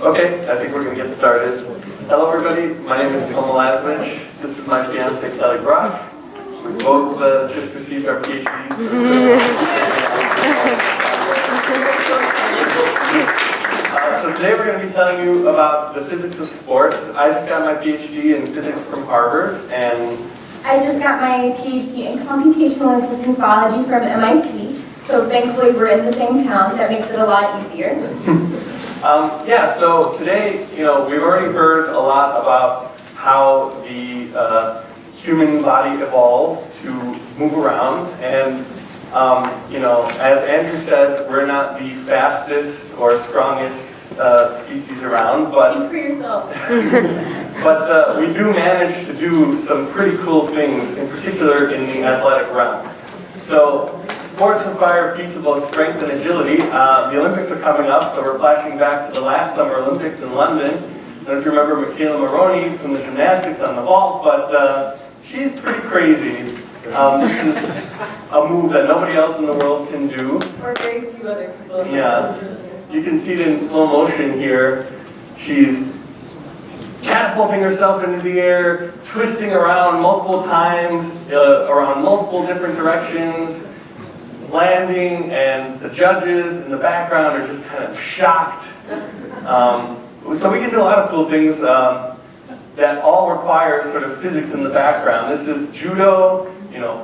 Okay, I think we're going to get started. Hello everybody, my name is Tom Lazmich. This is my fiance Kelly Brock. We both just received our PhDs. So today we're going to be telling you about the physics of sports. I just got my PhD in physics from Harvard, and I just got my PhD in computational and systems biology from MIT. So thankfully we're in the same town. That makes it a lot easier. So today, we've already heard a lot about how the human body evolved to move around, and as Andrew said, we're not the fastest or strongest species around, but Speak for yourself. but we do manage to do some pretty cool things, in particular in the athletic realm. So sports require feats of both strength and agility. The Olympics are coming up, so we're flashing back to the last Summer Olympics in London. I don't know if you remember Michaela Maroney from the gymnastics on the vault, but she's pretty crazy. This is a move that nobody else in the world can do. Or very few other people. Yeah, you can see it in slow motion here. She's catapulting herself into the air, twisting around multiple times, around multiple different directions, landing, and the judges in the background are just kind of shocked. So we can do a lot of cool things that all require sort of physics in the background. This is judo,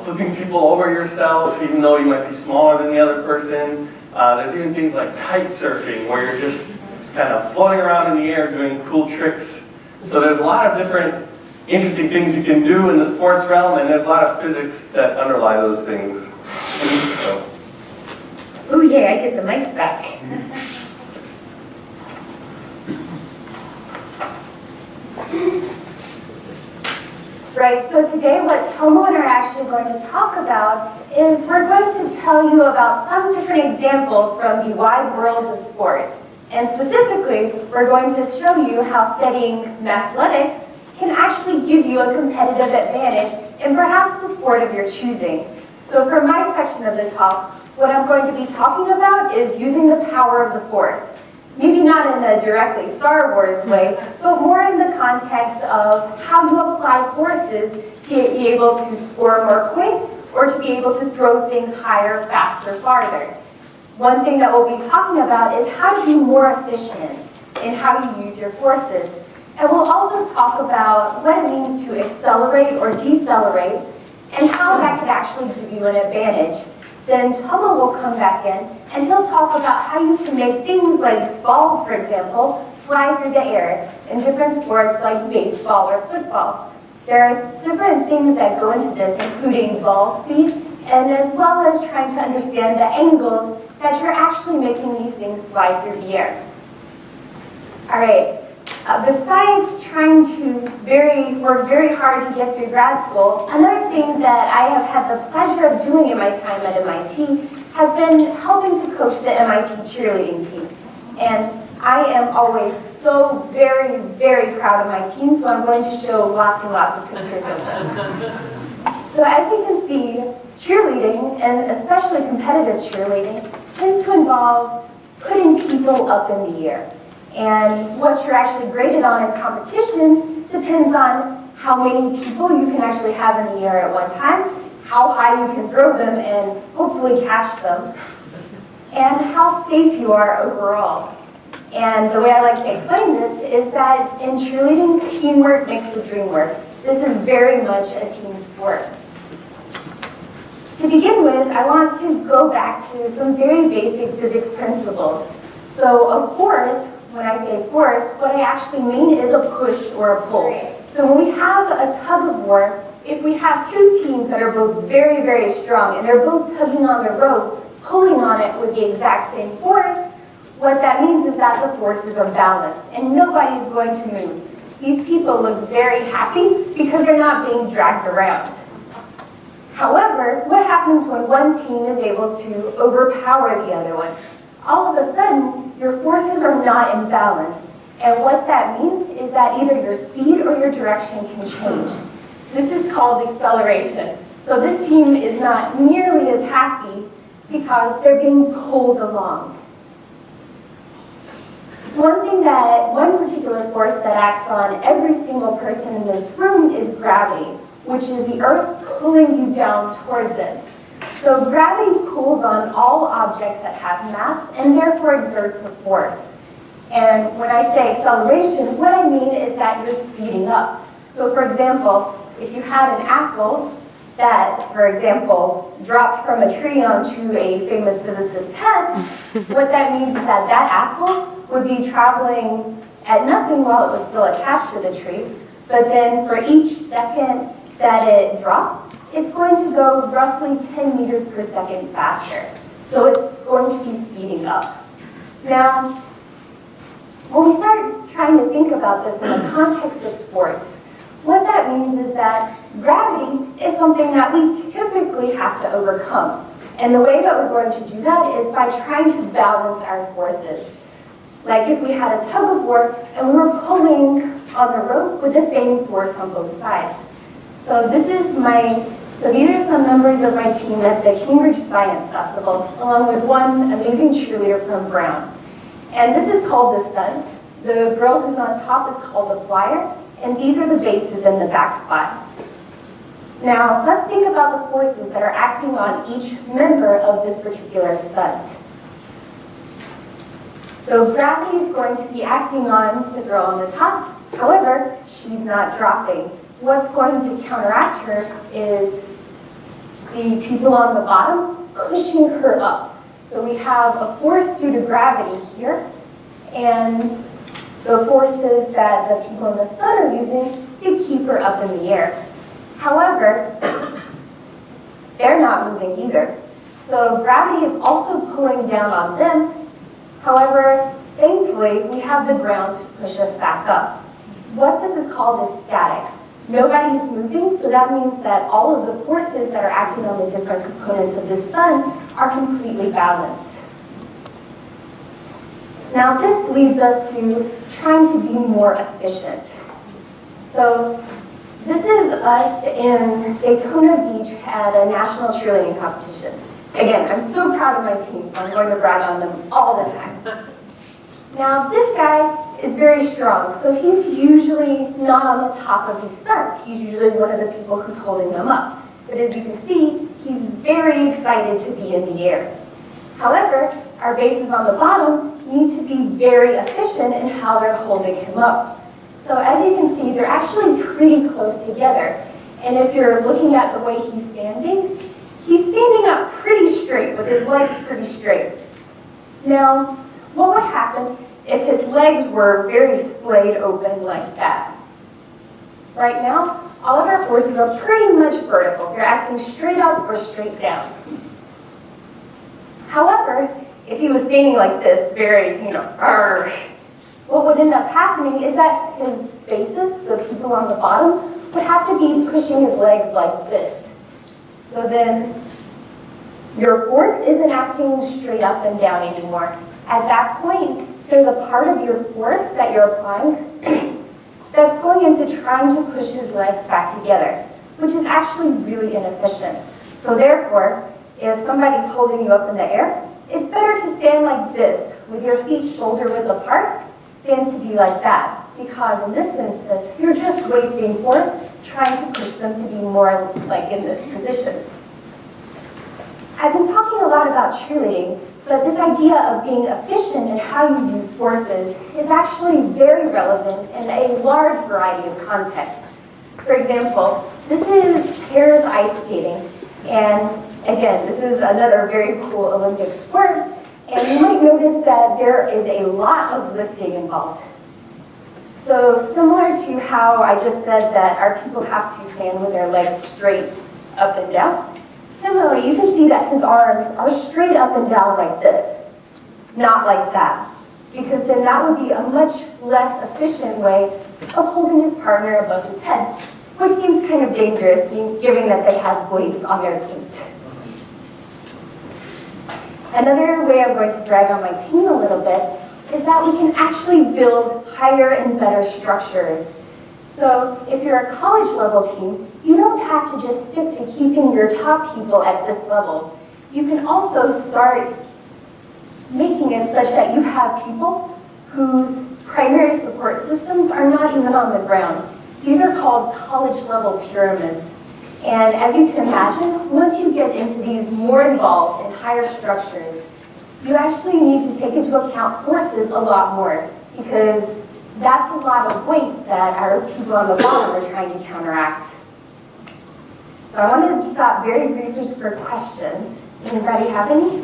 flipping people over yourself, even though you might be smaller than the other person. There's even things like kite surfing, where you're just kind of floating around in the air doing cool tricks. So there's a lot of different interesting things you can do in the sports realm, and there's a lot of physics that underlie those things. Ooh, yay, I get the mics back. Right, so today what Tomo and I are actually going to talk about is we're going to tell you about some different examples from the wide world of sports. And specifically, we're going to show you how studying mathletics can actually give you a competitive advantage in perhaps the sport of your choosing. So for my section of the talk, what I'm going to be talking about is using the power of the force. Maybe not in a directly Star Wars way, but more in the context of how you apply forces to be able to score more points or to be able to throw things higher, faster, farther. One thing that we'll be talking about is how to be more efficient in how you use your forces. And we'll also talk about what it means to accelerate or decelerate and how that could actually give you an advantage. Then Tomo will come back in and he'll talk about how you can make things like balls, for example, fly through the air in different sports like baseball or football. There are different things that go into this, including ball speed, and as well as trying to understand the angles that you're actually making these things fly through the air. All right, besides trying to work very hard to get through grad school, another thing that I have had the pleasure of doing in my time at MIT has been helping to coach the MIT cheerleading team. And I am always so very, very proud of my team, so I'm going to show lots and lots of pictures of them. So as you can see, cheerleading, and especially competitive cheerleading, tends to involve putting people up in the air. And what you're actually graded on in competitions depends on how many people you can actually have in the air at one time, how high you can throw them and hopefully catch them, and how safe you are overall. And the way I like to explain this is that in cheerleading, teamwork makes the dream work. This is very much a team sport. To begin with, I want to go back to some very basic physics principles. So of force, when I say force, what I actually mean is a push or a pull. So when we have a tug of war, if we have two teams that are both very, very strong and they're both tugging on the rope, pulling on it with the exact same force, what that means is that the forces are balanced and nobody is going to move. These people look very happy because they're not being dragged around. However, what happens when one team is able to overpower the other one? All of a sudden, your forces are not in balance. And what that means is that either your speed or your direction can change. This is called deceleration. So this team is not nearly as happy because they're being pulled along. One particular force that acts on every single person in this room is gravity, which is the earth pulling you down towards it. So gravity pulls on all objects that have mass and therefore exerts a force. And when I say acceleration, what I mean is that you're speeding up. So for example, if you had an apple that, for example, dropped from a tree onto a famous physicist's head, what that means is that that apple would be traveling at nothing while it was still attached to the tree, but then for each second that it drops, it's going to go roughly 10 meters per second faster. So it's going to be speeding up. Now, when we start trying to think about this in the context of sports, what that means is that gravity is something that we typically have to overcome. And the way that we're going to do that is by trying to balance our forces. Like if we had a tug of war and we were pulling on the rope with the same force on both sides. So these are some members of my team at the Cambridge Science Festival, along with one amazing cheerleader from Brown. And this is called the stunt. The girl who's on top is called the flyer, and these are the bases in the back spot. Now, let's think about the forces that are acting on each member of this particular stunt. So gravity is going to be acting on the girl on the top. However, she's not dropping. What's going to counteract her is the people on the bottom pushing her up. So we have a force due to gravity here, and the forces that the people in the stunt are using to keep her up in the air. However, they're not moving either. So gravity is also pulling down on them. However, thankfully, we have the ground to push us back up. What this is called is statics. Nobody's moving, so that means that all of the forces that are acting on the different components of the stunt are completely balanced. Now this leads us to trying to be more efficient. So this is us in Daytona Beach at a national cheerleading competition. Again, I'm so proud of my team, so I'm going to brag on them all the time. Now this guy is very strong, so he's usually not on the top of his stunts. He's usually one of the people who's holding them up. But as you can see, he's very excited to be in the air. However, our bases on the bottom need to be very efficient in how they're holding him up. So as you can see, they're actually pretty close together. And if you're looking at the way he's standing up pretty straight with his legs pretty straight. Now, what would happen if his legs were very splayed open like that? Right now, all of our forces are pretty much vertical. They're acting straight up or straight down. However, if he was standing like this, very, what would end up happening is that his bases, the people on the bottom, would have to be pushing his legs like this. So then your force isn't acting straight up and down anymore. At that point, there's a part of your force that you're applying that's going into trying to push his legs back together, which is actually really inefficient. So therefore, if somebody's holding you up in the air, it's better to stand like this, with your feet shoulder width apart, than to be like that. Because in this instance, you're just wasting force trying to push them to be more like in this position. I've been talking a lot about cheerleading, but this idea of being efficient in how you use forces is actually very relevant in a large variety of contexts. For example, this is pairs ice skating, and again, this is another very cool Olympic sport, and you might notice that there is a lot of lifting involved. So similar to how I just said that our people have to stand with their legs straight up and down, similarly, you can see that his arms are straight up and down like this, not like that, because then that would be a much less efficient way of holding his partner above his head, which seems kind of dangerous, given that they have weights on their feet. Another way I'm going to drag on my team a little bit is that we can actually build higher and better structures. So if you're a college level team, you don't have to just stick to keeping your top people at this level. You can also start making it such that you have people whose primary support systems are not even on the ground. These are called college-level pyramids. And as you can imagine, once you get into these more involved and higher structures, you actually need to take into account forces a lot more, because that's a lot of weight that our people on the bottom are trying to counteract. So I wanted to stop very briefly for questions. Anybody have any?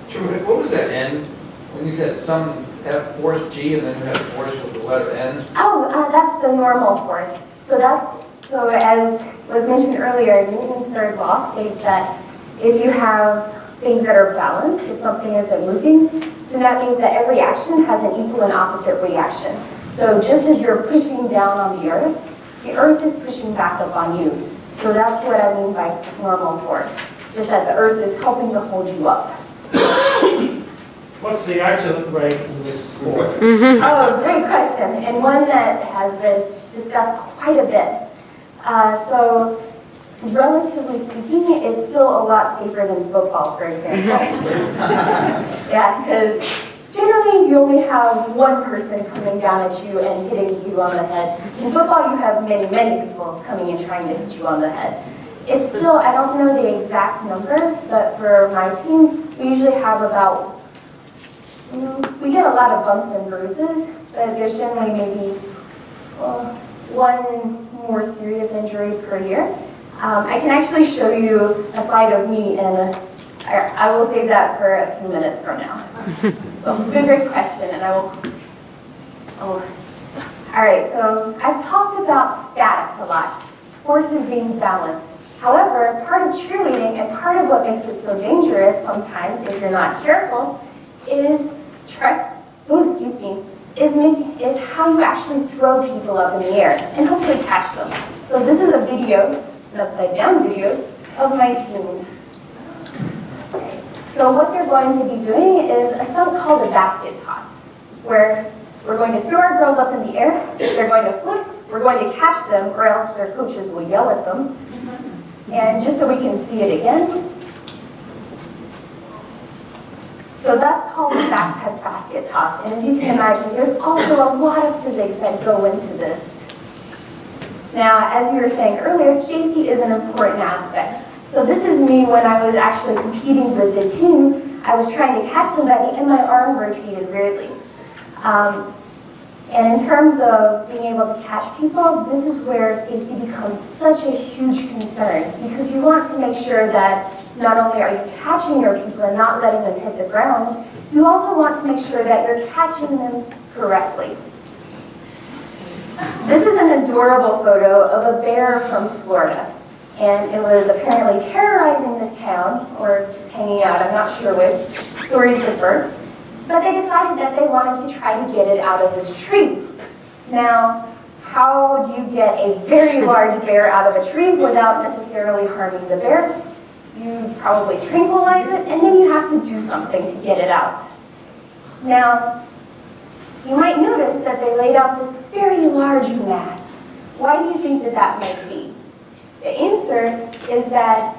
Sure. What was that N? When you said some have force G and then you have force with the letter N? Oh, that's the normal force. So as was mentioned earlier, Newton's third law states that if you have things that are balanced, if something isn't moving, then that means that every action has an equal and opposite reaction. So just as you're pushing down on the earth is pushing back up on you. So that's what I mean by normal force. Just that the earth is helping to hold you up. What's the accident rate in this sport? Oh, great question, and one that has been discussed quite a bit. So, relatively speaking, it's still a lot safer than football, for example. Yeah, because generally you only have one person coming down at you and hitting you on the head. In football, you have many, many people coming and trying to hit you on the head. It's still, I don't know the exact numbers, but for my team, we usually have about, we get a lot of bumps and bruises, but there's generally maybe one more serious injury per year. I can actually show you a slide of me, and I will save that for a few minutes from now. So, good question, and I will. All right, so I've talked about statics a lot, forces being balanced. However, part of cheerleading and part of what makes it so dangerous sometimes, if you're not careful, is is how you actually throw people up in the air and hopefully catch them. So this is a video, an upside down video, of my team. So what they're going to be doing is a stunt called a basket toss, where we're going to throw our girls up in the air, they're going to flip, we're going to catch them, or else their coaches will yell at them. And just so we can see it again. So that's called the back-type basket toss. And as you can imagine, there's also a lot of physics that go into this. Now, as you were saying earlier, safety is an important aspect. So this is me when I was actually competing with the team. I was trying to catch somebody and my arm rotated weirdly. And in terms of being able to catch people, this is where safety becomes such a huge concern, because you want to make sure that not only are you catching your people and not letting them hit the ground, you also want to make sure that you're catching them correctly. This is an adorable photo of a bear from Florida. And it was apparently terrorizing this town, or just hanging out, I'm not sure which story to prefer. But they decided that they wanted to try to get it out of this tree. Now, how do you get a very large bear out of a tree without necessarily harming the bear? You probably tranquilize it, and then you have to do something to get it out. Now, you might notice that they laid out this very large mat. Why do you think that that might be? The answer is that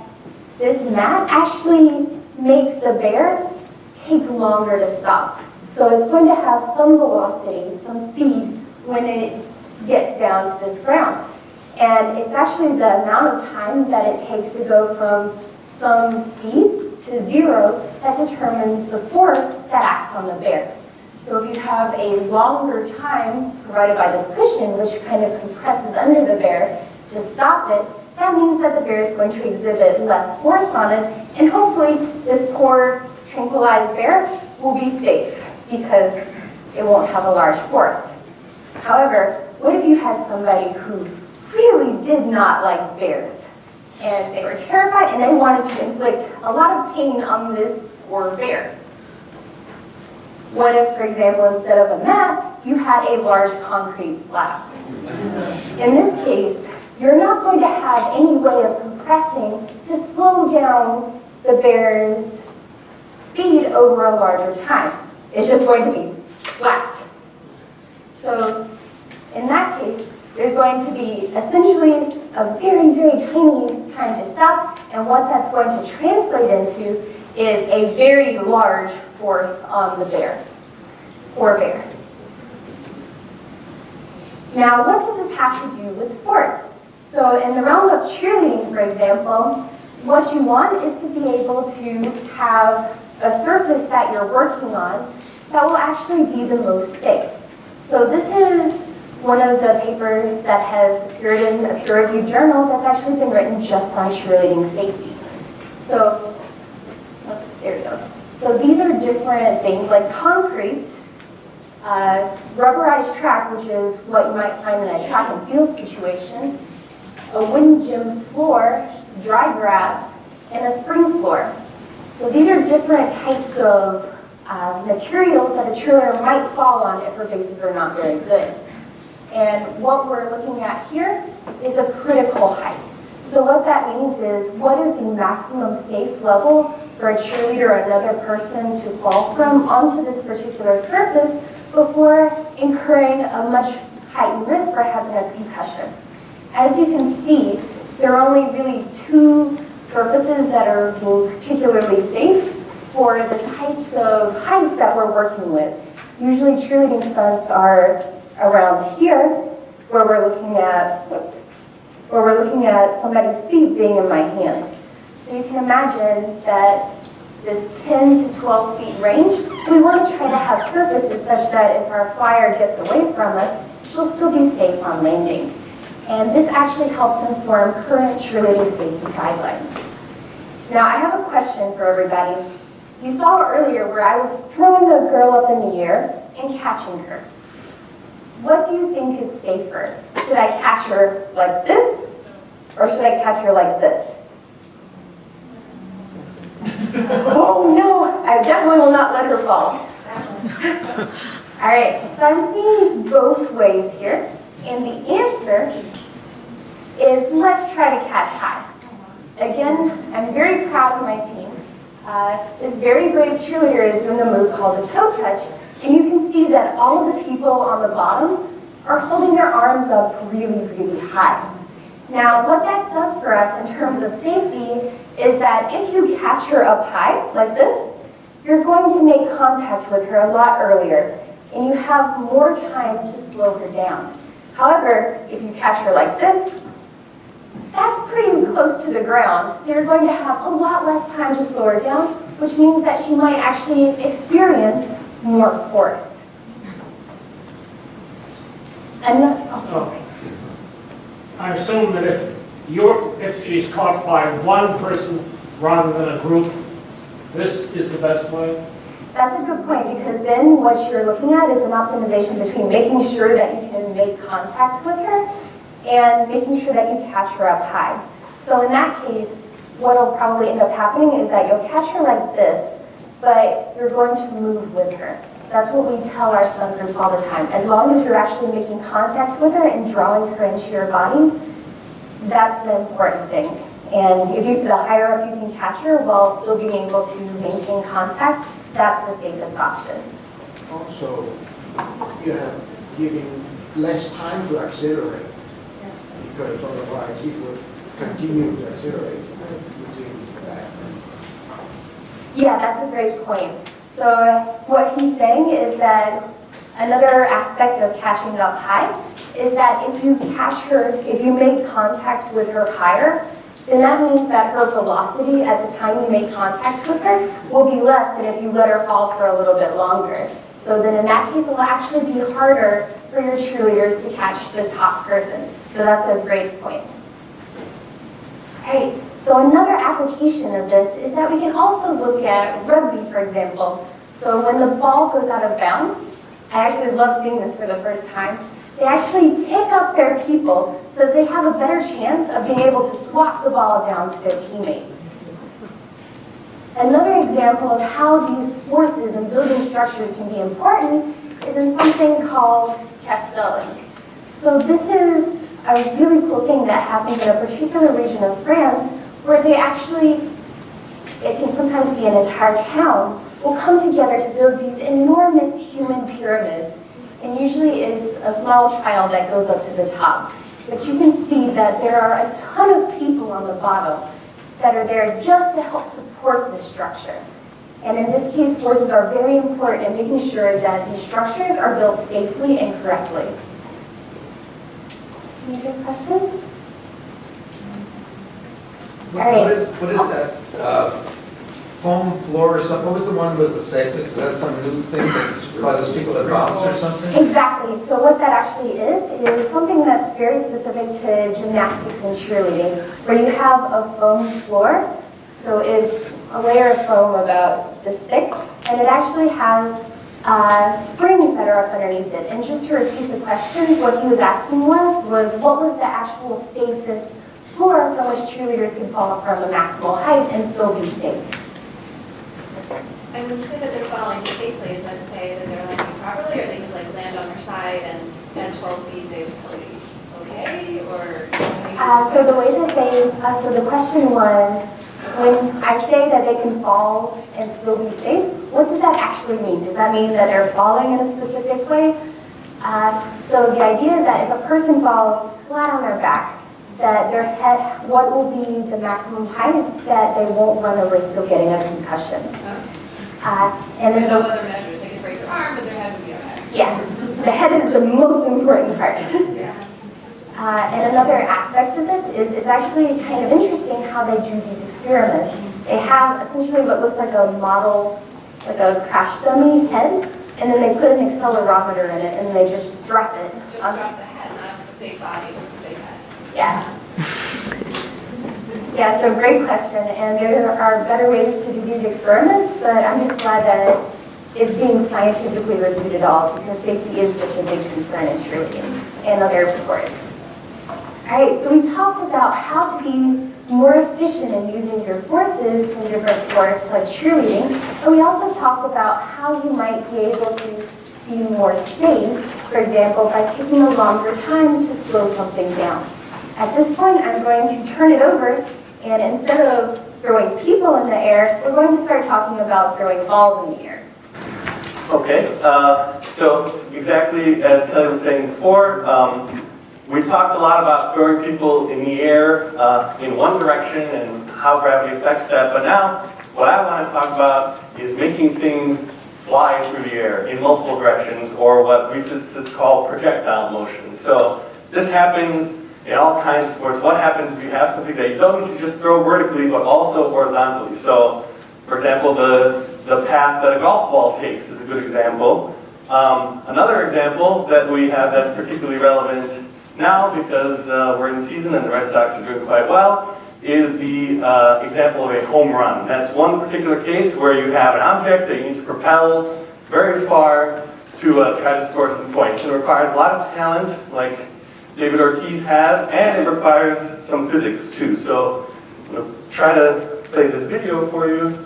this mat actually makes the bear take longer to stop. So it's going to have some velocity, some speed when it gets down to this ground. And it's actually the amount of time that it takes to go from some speed to zero that determines the force that acts on the bear. So if you have a longer time provided by this cushion, which kind of compresses under the bear to stop it, that means that the bear is going to exhibit less force on it, and hopefully this poor tranquilized bear will be safe because it won't have a large force. However, what if you had somebody who really did not like bears, and they were terrified and they wanted to inflict a lot of pain on this poor bear? What if, for example, instead of a mat, you had a large concrete slab? In this case, you're not going to have any way of compressing to slow down the bear's speed over a larger time. It's just going to be splat. So in that case, there's going to be essentially a very, very tiny time to stop, and what that's going to translate into is a very large force on the bear, poor bear. Now, what does this have to do with sports? So in the realm of cheerleading, for example, what you want is to be able to have a surface that you're working on that will actually be the most safe. So this is one of the papers that has appeared in a peer-reviewed journal that's actually been written just on cheerleading safety. So, there we go. So these are different things like concrete, rubberized track, which is what you might find in a track and field situation, a wooden gym floor, dry grass, and a spring floor. So these are different types of materials that a cheerleader might fall on if her bases are not very good. And what we're looking at here is a critical height. So what that means is, what is the maximum safe level for a cheerleader or another person to fall from onto this particular surface before incurring a much heightened risk for having a concussion. As you can see, there are only really two surfaces that are being particularly safe for the types of heights that we're working with. Usually cheerleading stunts are around here, where we're looking at somebody's feet being in my hands. So you can imagine that this 10 to 12 feet range, we want to try to have surfaces such that if our flyer gets away from us, she'll still be safe on landing. And this actually helps inform current cheerleading safety guidelines. Now, I have a question for everybody. You saw earlier where I was throwing a girl up in the air and catching her. What do you think is safer? Should I catch her like this, or should I catch her like this? Oh no, I definitely will not let her fall. All right, so I'm seeing both ways here, and the answer is let's try to catch high. Again, I'm very proud of my team. This very brave cheerleader is doing a move called the toe touch, and you can see that all of the people on the bottom are holding their arms up really, really high. Now, what that does for us in terms of safety is that if you catch her up high, like this, you're going to make contact with her a lot earlier, and you have more time to slow her down. However, if you catch her like this, that's pretty close to the ground, so you're going to have a lot less time to slow her down, which means that she might actually experience more force. I assume that if she's caught by one person rather than a group, this is the best way? That's a good point, because then what you're looking at is an optimization between making sure that you can make contact with her and making sure that you catch her up high. So in that case, what will probably end up happening is that you'll catch her like this, but you're going to move with her. That's what we tell our stunt groups all the time. As long as you're actually making contact with her and drawing her into your body, that's the important thing. And the higher up you can catch her while still being able to maintain contact, that's the safest option. Also, you have giving less time to accelerate, because otherwise it would continue to accelerate between that. Yeah, that's a great point. So what he's saying is that another aspect of catching up high is that if you catch her, if you make contact with her higher, then that means that her velocity at the time you make contact with her will be less than if you let her fall for a little bit longer. So then in that case, it will actually be harder for your cheerleaders to catch the top person. So that's a great point. Okay, so another application of this is that we can also look at rugby, for example. So when the ball goes out of bounds, I actually love seeing this for the first time, they actually pick up their people so that they have a better chance of being able to swap the ball down to their teammates. Another example of how these forces and building structures can be important is in something called castelling. So this is a really cool thing that happens in a particular region of France where they actually, it can sometimes be an entire town, will come together to build these enormous human pyramids. And usually it's a small child that goes up to the top. But you can see that there are a ton of people on the bottom that are there just to help support the structure. And in this case, forces are very important in making sure that these structures are built safely and correctly. Any good questions? What All right. what is that, foam floor or something? What was the one that was the safest? Is that some new thing that causes people to bounce or something? Exactly. So what that actually is something that's very specific to gymnastics and cheerleading, where you have a foam floor. So it's a layer of foam about this thick, and it actually has springs that are up underneath it. And just to repeat the question, what he was asking was what was the actual safest floor from which cheerleaders could fall from a maximal height and still be safe? And when you say that they're falling safely, is that to say that they're landing properly, or they could like land on their side and at 12 feet they would still be okay, or? So the way that so the question was, when I say that they can fall and still be safe, what does that actually mean? Does that mean that they're falling in a specific way? So the idea is that if a person falls flat on their back, that their head, what will be the maximum height that they won't run a risk of getting a concussion? And There then are no other measures. They could break their arm, but their head would be okay. yeah, the head is the most important part. Yeah. And another aspect of this is it's actually kind of interesting how they do these experiments. They have essentially what looks like a model, like a crash dummy head, and then they put an accelerometer in it, and they just drop it. Just drop the head, not the big body, just the big head. Yeah. Yeah, so great question, and there are better ways to do these experiments, but I'm just glad that it's being scientifically reviewed at all, because safety is such a big concern in cheerleading and other sports. All right, so we talked about how to be more efficient in using your forces in different sports like cheerleading, and we also talked about how you might be able to be more safe, for example, by taking a longer time to slow something down. At this point, I'm going to turn it over, and instead of throwing people in the air, we're going to start talking about throwing balls in the air. Okay, so exactly as Kelly was saying before, we talked a lot about throwing people in the air in one direction and how gravity affects that, but now what I want to talk about is making things fly through the air in multiple directions, or what we physicists call projectile motion. So this happens in all kinds of sports. What happens if you have something that you don't need to just throw vertically, but also horizontally? So, for example, the path that a golf ball takes is a good example. Another example that we have that's particularly relevant now, because we're in season and the Red Sox are doing quite well, is the example of a home run. That's one particular case where you have an object that you need to propel very far to try to score some points. It requires a lot of talent, like David Ortiz has, and it requires some physics too. So I'm going to try to play this video for you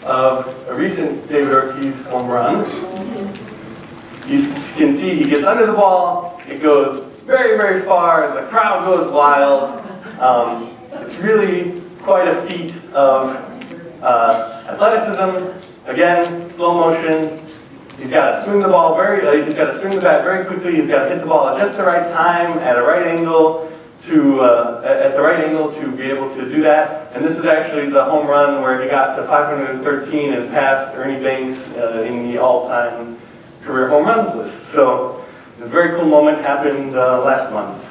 of a recent David Ortiz home run. You can see he gets under the ball, it goes very, very far, the crowd goes wild. It's really quite a feat of athleticism. Again, slow motion. He's got to swing the ball he's got to swing the bat very quickly. He's got to hit the ball at just the right time, at a right angle to be able to do that. And this was actually the home run where he got to 513 and passed Ernie Banks in the all-time career home runs list. So it was a very cool moment, happened last month.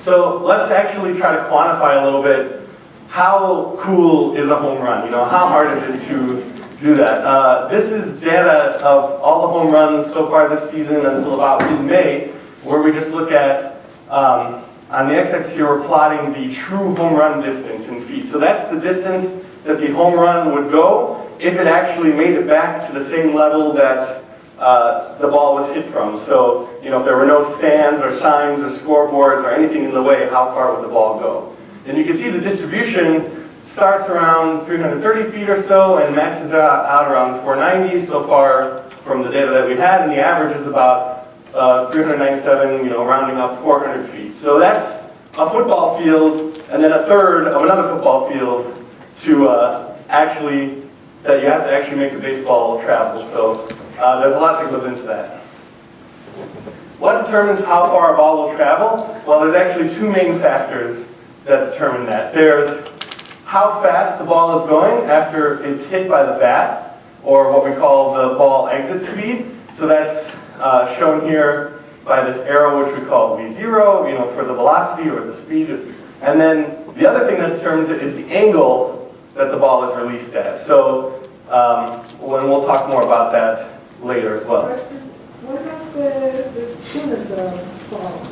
So let's actually try to quantify a little bit how cool is a home run? You know, how hard is it to do that? This is data of all the home runs so far this season until about mid-May, where we just look at, on the x-axis here, we're plotting the true home run distance in feet. So that's the distance that the home run would go if it actually made it back to the same level that the ball was hit from. So, you know, if there were no stands or signs or scoreboards or anything in the way, how far would the ball go? And you can see the distribution starts around 330 feet or so and maxes out around 490 so far from the data that we had, and the average is about 397, you know, rounding up 400 feet. So that's a football field and then a third of another football field to that you have to actually make the baseball travel. So there's a lot that goes into that. What determines how far a ball will travel? Well, there's actually two main factors that determine that. There's how fast the ball is going after it's hit by the bat, or what we call the ball exit speed. So that's shown here by this arrow, which we call V0, you know, for the velocity or the speed. And then the other thing that determines it is the angle that the ball is released at. So when we'll talk more about that later as well. What about the spin of the ball?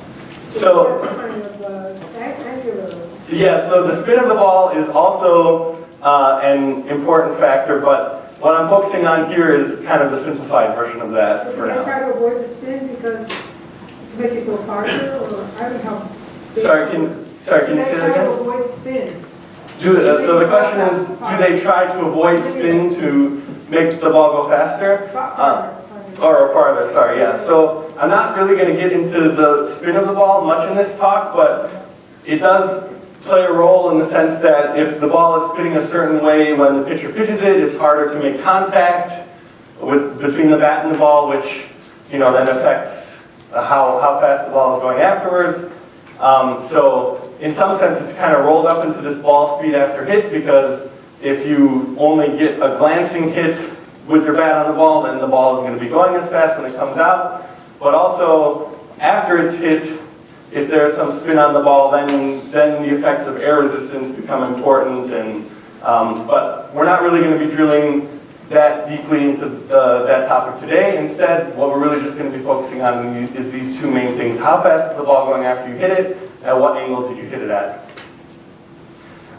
So That's kind of angular. yeah, so the spin of the ball is also an important factor, but what I'm focusing on here is kind of the simplified version of that for Do they now. try to avoid the spin because to make it go farther, or I don't know how? Sorry, can you say that Do they try to again? avoid spin? So the question is, do they try to avoid spin to make the ball go faster? Farther. Or farther, sorry, yeah. So I'm not really going to get into the spin of the ball much in this talk, but it does play a role in the sense that if the ball is spinning a certain way when the pitcher pitches it, it's harder to make contact between the bat and the ball, which, you know, then affects how fast the ball is going afterwards. So in some sense, it's kind of rolled up into this ball speed after hit, because if you only get a glancing hit with your bat on the ball, then the ball isn't going to be going as fast when it comes out. But also, after it's hit, if there's some spin on the ball, then the effects of air resistance become important. And but we're not really going to be drilling that deeply into that topic today. Instead, what we're really just going to be focusing on is these two main things. How fast is the ball going after you hit it, and what angle did you hit it at?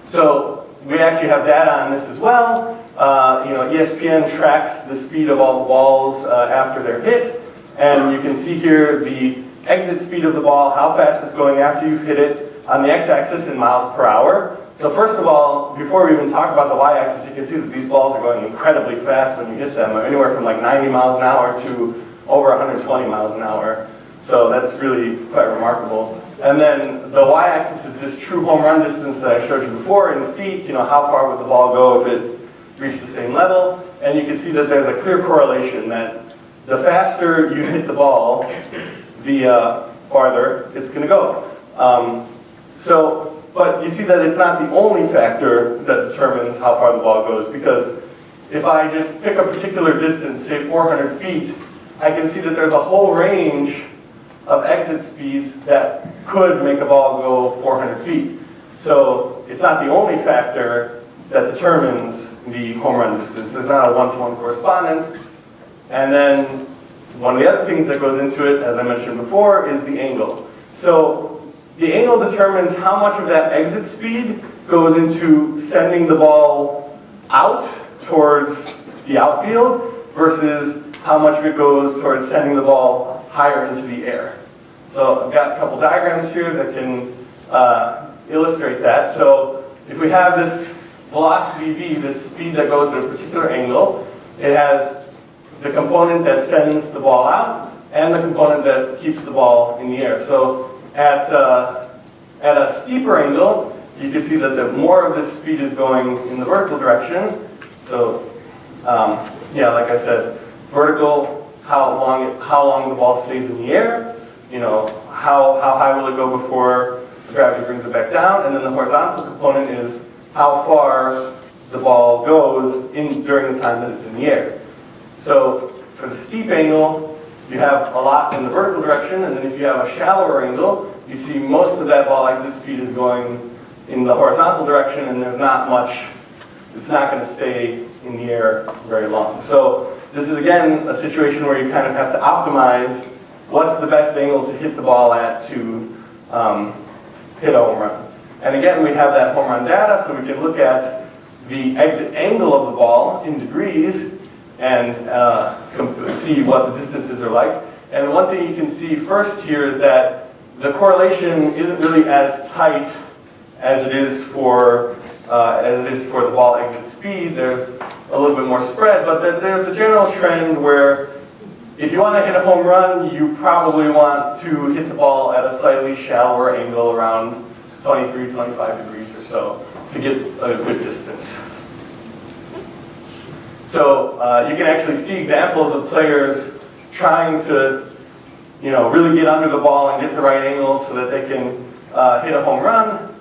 So we actually have data on this as well. ESPN tracks the speed of all the balls after they're hit, and you can see here the exit speed of the ball, how fast it's going after you've hit it, on the x-axis in miles per hour. So first of all, before we even talk about the y-axis, you can see that these balls are going incredibly fast when you hit them, anywhere from like 90 miles an hour to over 120 miles an hour. So that's really quite remarkable. And then the y-axis is this true home run distance that I showed you before in feet. You know, how far would the ball go if it reached the same level? And you can see that there's a clear correlation that the faster you hit the ball, the farther it's going to go. But you see that it's not the only factor that determines how far the ball goes, because if I just pick a particular distance, say 400 feet, I can see that there's a whole range of exit speeds that could make a ball go 400 feet. So it's not the only factor that determines the home run distance. There's not a one-to-one correspondence. And then one of the other things that goes into it, as I mentioned before, is the angle. So the angle determines how much of that exit speed goes into sending the ball out towards the outfield versus how much of it goes towards sending the ball higher into the air. So I've got a couple diagrams here that can illustrate that. So if we have this velocity v, this speed that goes at a particular angle, it has the component that sends the ball out and the component that keeps the ball in the air. So at a steeper angle, you can see that the more of this speed is going in the vertical direction. So yeah, like I said, vertical, how long the ball stays in the air, you know, how high will it go before gravity brings it back down, and then the horizontal component is how far the ball goes during the time that it's in the air. So for the steep angle, you have a lot in the vertical direction, and then if you have a shallower angle, you see most of that ball exit speed is going in the horizontal direction, and there's not much, it's not going to stay in the air very long. So this is again a situation where you kind of have to optimize what's the best angle to hit the ball at to hit a home run. And again, we have that home run data, so we can look at the exit angle of the ball in degrees and see what the distances are like. And one thing you can see first here is that the correlation isn't really as tight as it is for the ball exit speed. There's a little bit more spread, but there's a general trend where if you want to hit a home run, you probably want to hit the ball at a slightly shallower angle, around 23, 25 degrees or so, to get a good distance. So you can actually see examples of players trying to, you know, really get under the ball and get the right angle so that they can hit a home run.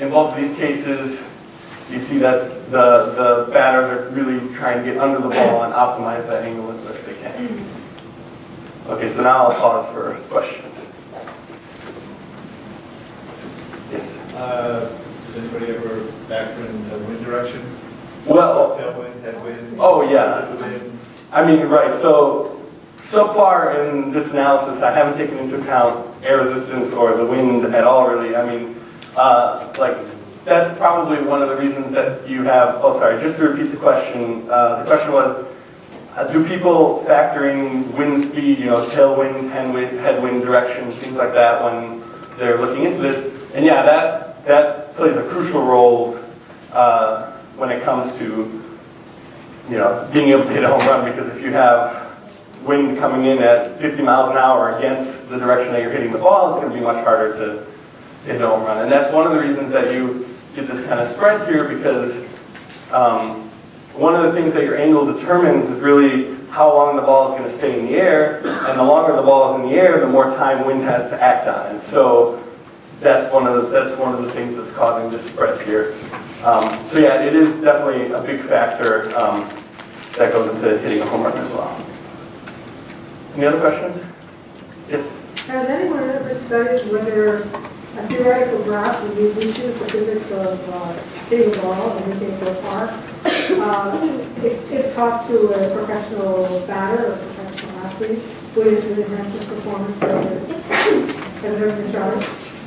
In both of these cases, you see that the batters are really trying to get under the ball and optimize that angle as best they can. Okay, so now I'll pause for questions. Yes. Does anybody ever factor in the wind direction? Well, Tailwind, headwind? Oh, yeah. Wind? I mean, right, so far in this analysis, I haven't taken into account air resistance or the wind at all, really. I mean, like, that's probably one of the reasons that you have, oh, sorry, just to repeat the question was, do people factor in wind speed, tailwind, headwind direction, things like that when they're looking into this? And yeah, that plays a crucial role when it comes to, being able to hit a home run, because if you have wind coming in at 50 miles an hour against the direction that you're hitting the ball, it's going to be much harder to hit a home run. And that's one of the reasons that you get this kind of spread here, because one of the things that your angle determines is really how long the ball is going to stay in the air, and the longer the ball is in the air, the more time wind has to act on. And so that's one of the things that's causing this spread here. So yeah, it is definitely a big factor that goes into hitting a home run as well. Any other questions? Yes? Has anyone ever studied whether a theoretical graph of these issues, the physics of hitting a ball and making it go far, if taught to a professional batter or professional athlete, would it enhance his performance as an early child?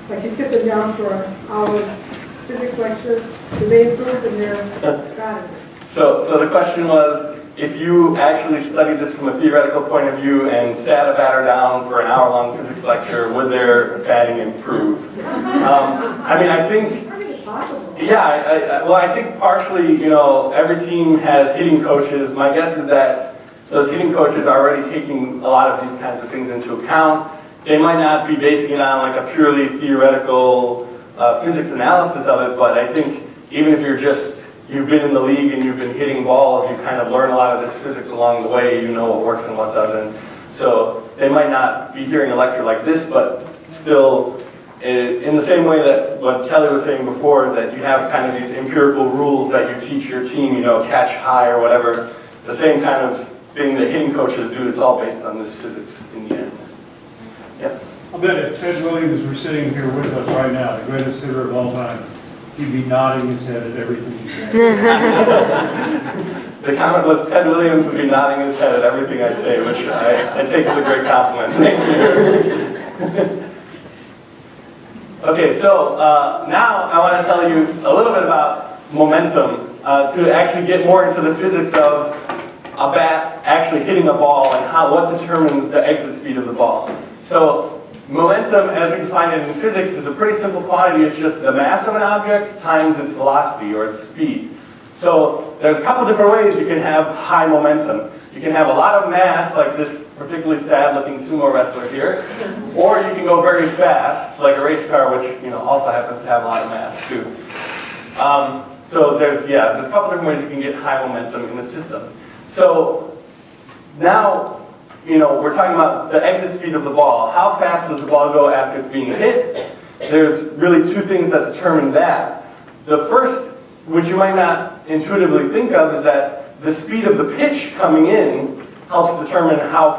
Like you sit them down for an hour's physics lecture, do they improve in their strategy? So the question was, if you actually studied this from a theoretical point of view and sat a batter down for an hour-long physics lecture, would their batting improve? I mean, I think it's possible. Yeah, well, I think partially, every team has hitting coaches. My guess is that those hitting coaches are already taking a lot of these kinds of things into account. They might not be basing it on like a purely theoretical physics analysis of it, but I think even if you've been in the league and you've been hitting balls, you kind of learn a lot of this physics along the way. You know what works and what doesn't. So they might not be hearing a lecture like this, but still, in the same way that what Kelly was saying before, that you have kind of these empirical rules that you teach your team, catch high or whatever, the same kind of thing that hitting coaches do, it's all based on this physics in the end. Yeah. I'll bet if Ted Williams were sitting here with us right now, the greatest hitter of all time, he'd be nodding his head at everything you say. The comment was Ted Williams would be nodding his head at everything I say, which I take as a great compliment. Thank you. Okay, so now I want to tell you a little bit about momentum to actually get more into the physics of a bat actually hitting a ball and what determines the exit speed of the ball. So momentum, as we define it in physics, is a pretty simple quantity. It's just the mass of an object times its velocity or its speed. So there's a couple different ways you can have high momentum. You can have a lot of mass, like this particularly sad-looking sumo wrestler here, or you can go very fast, like a race car, which also happens to have a lot of mass too. So there's a couple different ways you can get high momentum in the system. So now, we're talking about the exit speed of the ball. How fast does the ball go after it's being hit? There's really two things that determine that. The first, which you might not intuitively think of, is that the speed of the pitch coming in helps determine how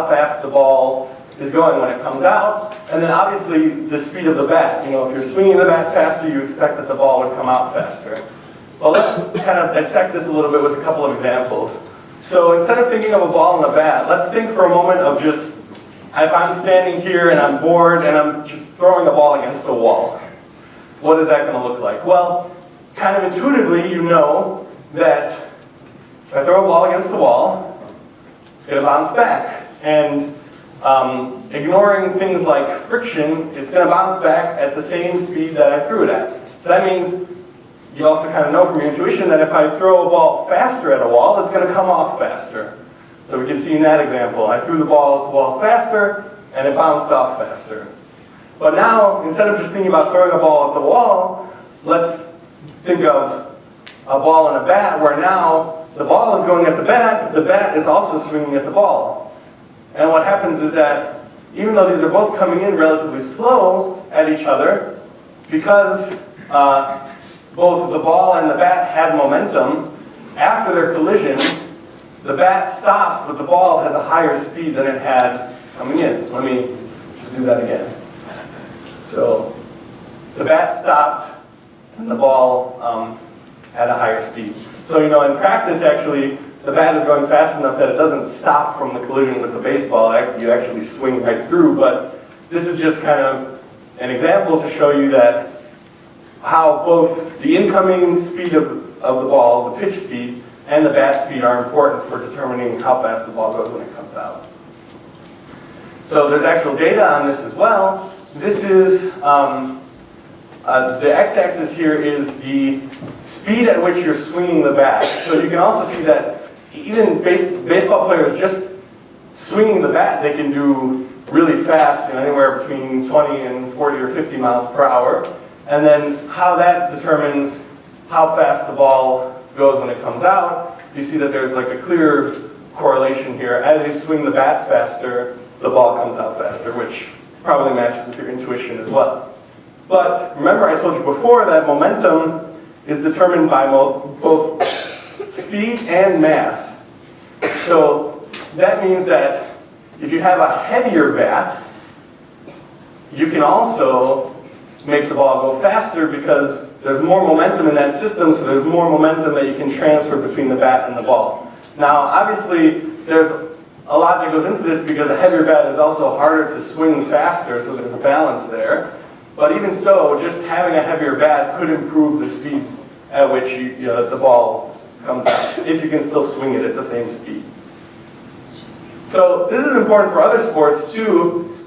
fast the ball is going when it comes out. And then obviously the speed of the bat. If you're swinging the bat faster, you expect that the ball would come out faster. Well, let's kind of dissect this a little bit with a couple of examples. So instead of thinking of a ball and a bat, let's think for a moment of just, if I'm standing here and I'm bored and I'm just throwing a ball against a wall. What is that going to look like? Well, kind of intuitively, you know that if I throw a ball against the wall, it's going to bounce back. And ignoring things like friction, it's going to bounce back at the same speed that I threw it at. So that means you also kind of know from your intuition that if I throw a ball faster at a wall, it's going to come off faster. So we can see in that example, I threw the ball at the wall faster, and it bounced off faster. But now, instead of just thinking about throwing a ball at the wall, let's think of a ball and a bat, where now the ball is going at the bat is also swinging at the ball. And what happens is that even though these are both coming in relatively slow at each other, because both the ball and the bat had momentum, after their collision, the bat stops, but the ball has a higher speed than it had coming in. Let me just do that again. So the bat stopped, and the ball had a higher speed. So, you know, in practice, actually, the bat is going fast enough that it doesn't stop from the collision with the baseball. You actually swing right through, but this is just kind of an example to show you that how both the incoming speed of the ball, the pitch speed, and the bat speed are important for determining how fast the ball goes when it comes out. So there's actual data on this as well. This is, the x-axis here is the speed at which you're swinging the bat. So you can also see that even baseball players just swinging the bat, they can do really fast, you know, anywhere between 20 and 40 or 50 miles per hour. And then how that determines how fast the ball goes when it comes out, you see that there's like a clear correlation here. As you swing the bat faster, the ball comes out faster, which probably matches with your intuition as well. But remember, I told you before that momentum is determined by both speed and mass. So that means that if you have a heavier bat, you can also make the ball go faster because there's more momentum in that system, so there's more momentum that you can transfer between the bat and the ball. Now, obviously, there's a lot that goes into this because a heavier bat is also harder to swing faster, so there's a balance there. But even so, just having a heavier bat could improve the speed at which the ball comes out, if you can still swing it at the same speed. So this is important for other sports too.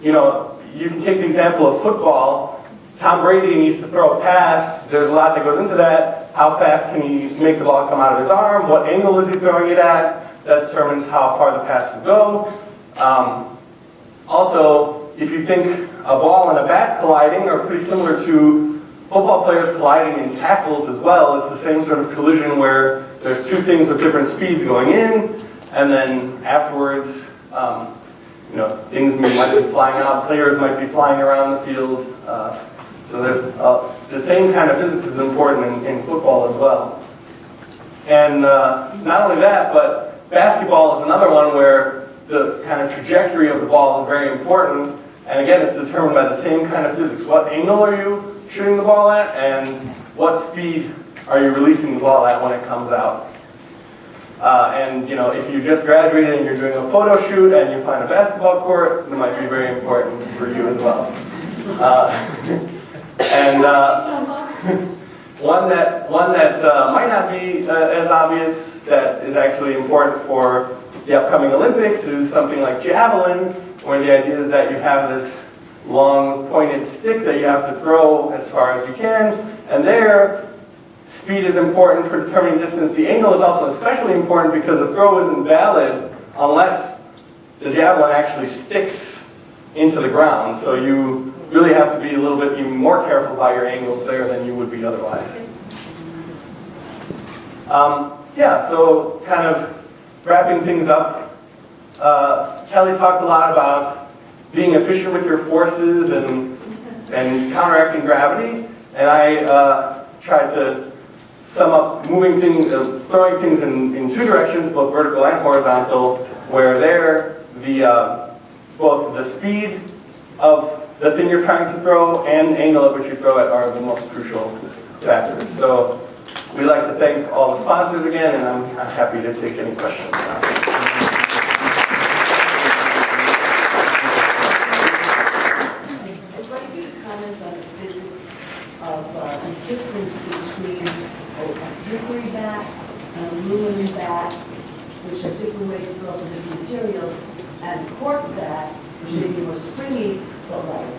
You know, you can take the example of football. Tom Brady needs to throw a pass. There's a lot that goes into that. How fast can he make the ball come out of his arm? What angle is he throwing it at? That determines how far the pass will go. Also, if you think a ball and a bat colliding are pretty similar to football players colliding in tackles as well. It's the same sort of collision where there's two things with different speeds going in, and then afterwards, you know, things might be flying out, players might be flying around the field. So there's the same kind of physics is important in football as well. And not only that, but basketball is another one where the kind of trajectory of the ball is very important. And again, it's determined by the same kind of physics. What angle are you shooting the ball at, and what speed are you releasing the ball at when it comes out? And you know, if you just graduated and you're doing a photo shoot and you find a basketball court, it might be very important for you as well. One that might not be as obvious that is actually important for the upcoming Olympics is something like javelin, where the idea is that you have this long pointed stick that you have to throw as far as you can, and there, speed is important for determining distance. The angle is also especially important because the throw isn't valid unless the javelin actually sticks into the ground. So you really have to be a little bit even more careful about your angles there than you would be otherwise. Yeah, so kind of wrapping things up, Kelly talked a lot about being efficient with your forces and counteracting gravity, and I tried to sum up moving things, throwing things in two directions, both vertical and horizontal, where there both the speed of the thing you're trying to throw and the angle at which you throw it are the most crucial factors. So we'd like to thank all the sponsors again, and I'm happy to take any questions now. I'd like you to comment on the physics of the difference between a hickory bat and an aluminum bat, which are different ways to throw different materials, and cork bat, which may be more springy but lighter.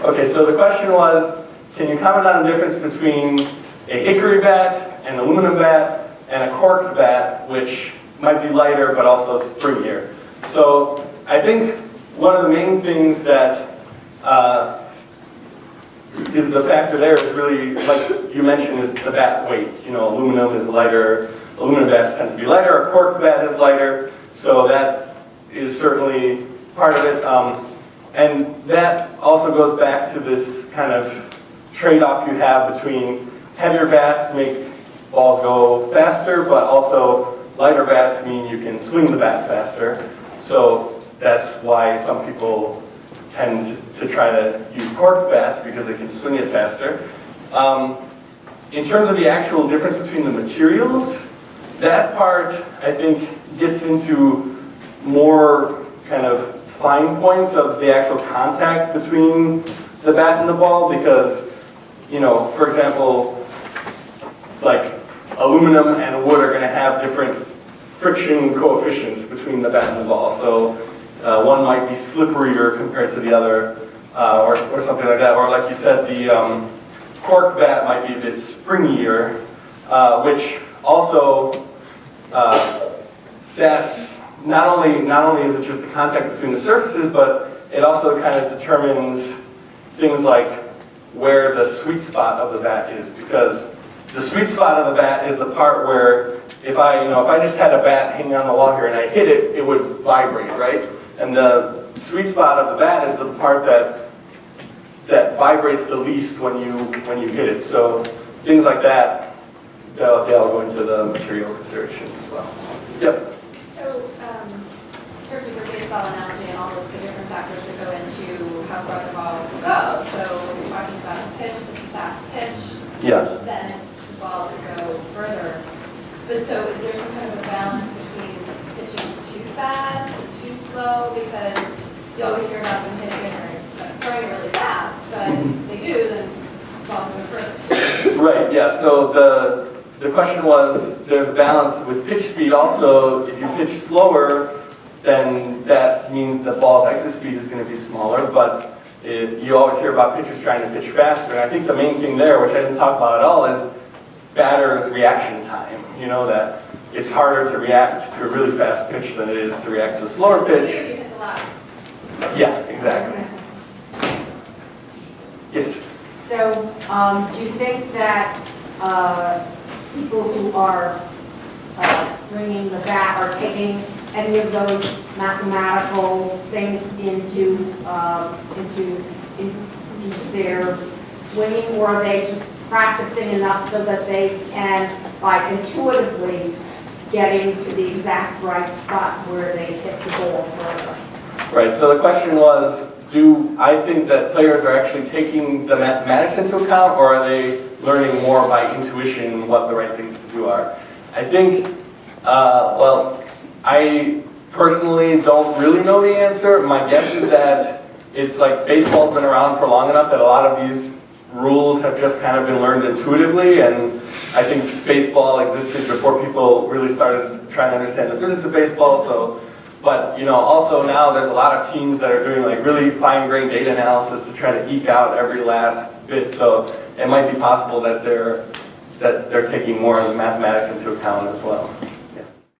Okay, so the question was, can you comment on the difference between a hickory bat, an aluminum bat, and a cork bat, which might be lighter but also springier? So I think one of the main things that is the factor there is really, like you mentioned, is the bat weight. You know, aluminum is lighter, aluminum bats tend to be lighter, a cork bat is lighter, so that is certainly part of it. And that also goes back to this kind of trade-off you have between heavier bats make balls go faster, but also lighter bats mean you can swing the bat faster. So that's why some people tend to try to use cork bats because they can swing it faster. In terms of the actual difference between the materials, that part I think gets into more kind of fine points of the actual contact between the bat and the ball because, you know, for example, like aluminum and wood are going to have different friction coefficients between the bat and the ball. So one might be slipperier compared to the other or something like that. Or like you said, the cork bat might be a bit springier, which also that not only is it just the contact between the surfaces, but it also kind of determines things like where the sweet spot of the bat is, because the sweet spot of the bat is the part where if I just had a bat hanging on the wall here and I hit it, it would vibrate, right? And the sweet spot of the bat is the part that vibrates the least when you hit it. So things like that, they'll go into the material considerations as well. Yep. So, in terms of your baseball analogy and all of the different factors that go into how far the ball will go, so when you're talking about a pitch, if it's a fast pitch, Yeah. then the ball could go further. But so is there some kind of a balance between pitching too fast and too slow? Because you always hear about them hitting it or throwing it really fast, but if they do, then the ball can go further. Right, yeah, so the question was, there's a balance with pitch speed also. If you pitch slower, then that means the ball's exit speed is going to be smaller, but you always hear about pitchers trying to pitch faster. And I think the main thing there, which I didn't talk about at all, is batter's reaction time. You know, that it's harder to react to a really fast pitch than it is to react to a slower pitch. You hit the line. Yeah, exactly. Yes? So, do you think that people who are swinging the bat are taking any of those mathematical things into their swinging, or are they just practicing enough so that they can, like, intuitively getting to the exact right spot where they hit the ball further? Right, so the question was, do I think that players are actually taking the mathematics into account, or are they learning more by intuition what the right things to do are? I think, well, I personally don't really know the answer. My guess is that it's like baseball's been around for long enough that a lot of these rules have just kind of been learned intuitively, and I think baseball existed before people really started trying to understand the physics of baseball. So, but you know, also now there's a lot of teams that are doing like really fine-grained data analysis to try to eke out every last bit. So it might be possible that they're taking more of the mathematics into account as well.